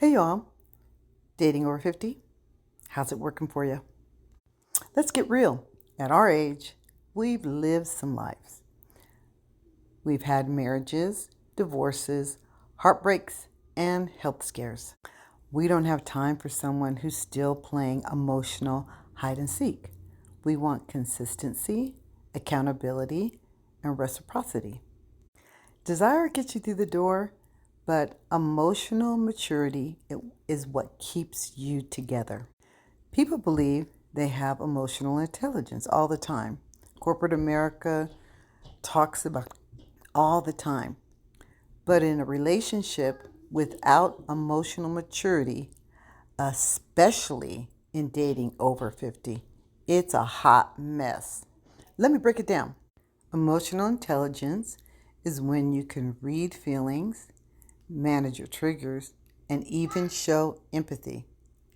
Hey y'all, dating over 50? How's it working for you? Let's get real. At our age, we've lived some lives. We've had marriages, divorces, heartbreaks, and health scares. We don't have time for someone who's still playing emotional hide and seek. We want consistency, accountability, and reciprocity. Desire gets you through the door, but emotional maturity is what keeps you together. People believe they have emotional intelligence all the time. Corporate America talks about it all the time. But in a relationship without emotional maturity, especially in dating over 50, it's a hot mess. Let me break it down. Emotional intelligence is when you can read feelings, manage your triggers, and even show empathy.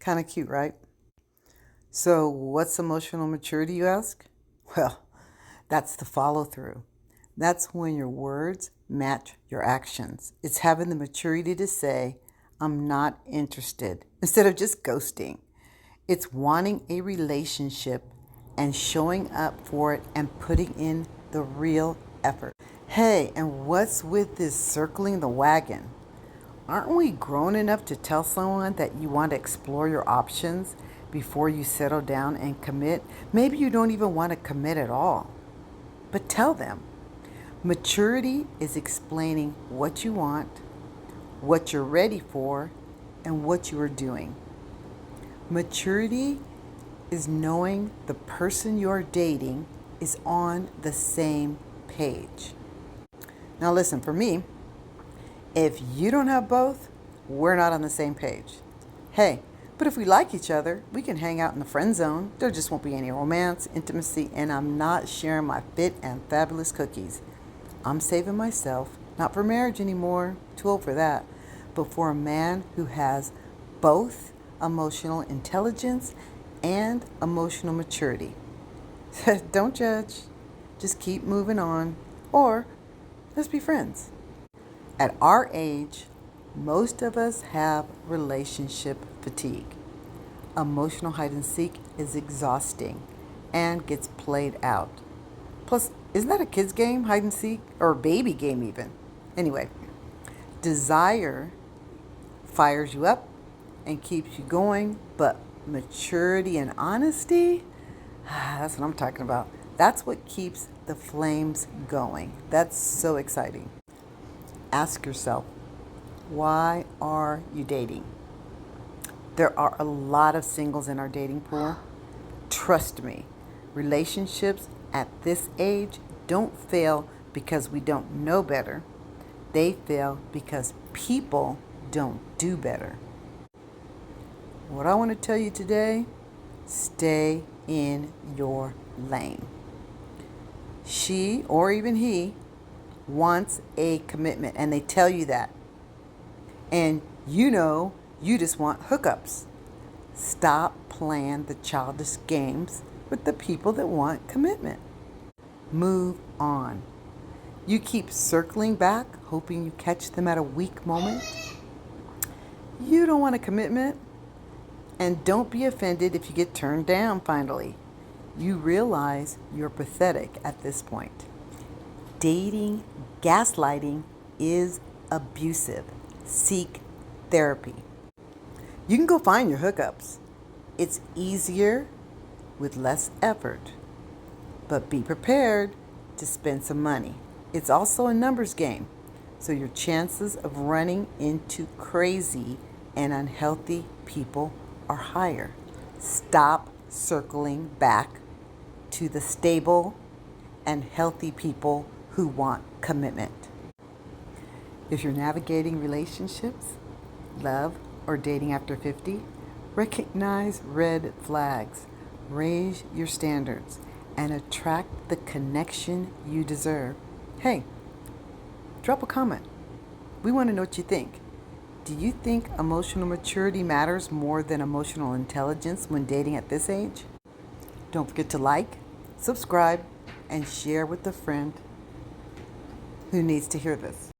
Kind of cute, right? So, what's emotional maturity, you ask? Well, that's the follow through. That's when your words match your actions. It's having the maturity to say, I'm not interested, instead of just ghosting. It's wanting a relationship and showing up for it and putting in the real effort. Hey, and what's with this circling the wagon? Aren't we grown enough to tell someone that you want to explore your options before you settle down and commit? Maybe you don't even want to commit at all, but tell them. Maturity is explaining what you want, what you're ready for, and what you are doing. Maturity is knowing the person you're dating is on the same page. Now, listen, for me, if you don't have both, we're not on the same page. Hey, but if we like each other, we can hang out in the friend zone. There just won't be any romance, intimacy, and I'm not sharing my fit and fabulous cookies. I'm saving myself, not for marriage anymore, too old for that, but for a man who has both emotional intelligence and emotional maturity. Don't judge. Just keep moving on, or let's be friends. At our age, most of us have relationship fatigue. Emotional hide and seek is exhausting and gets played out. Plus, isn't that a kid's game, hide and seek? Or a baby game, even? Anyway, desire fires you up and keeps you going, but maturity and honesty, that's what I'm talking about. That's what keeps the flames going. That's so exciting. Ask yourself, why are you dating? There are a lot of singles in our dating pool. Trust me, relationships at this age don't fail because we don't know better. They fail because people don't do better. What I want to tell you today, stay in your lane. She, or even he, wants a commitment, and they tell you that. And you know you just want hookups. Stop playing the childish games with the people that want commitment. Move on. You keep circling back, hoping you catch them at a weak moment. You don't want a commitment. And don't be offended if you get turned down finally. You realize you're pathetic at this point. Dating, gaslighting is abusive. Seek therapy. You can go find your hookups. It's easier with less effort. But be prepared to spend some money. It's also a numbers game, so your chances of running into crazy and unhealthy people are higher. Stop circling back to the stable and healthy people who want commitment. If you're navigating relationships, love, or dating after 50, recognize red flags, raise your standards, and attract the connection you deserve. Hey, drop a comment. We want to know what you think. Do you think emotional maturity matters more than emotional intelligence when dating at this age? Don't forget to like, subscribe, and share with a friend who needs to hear this.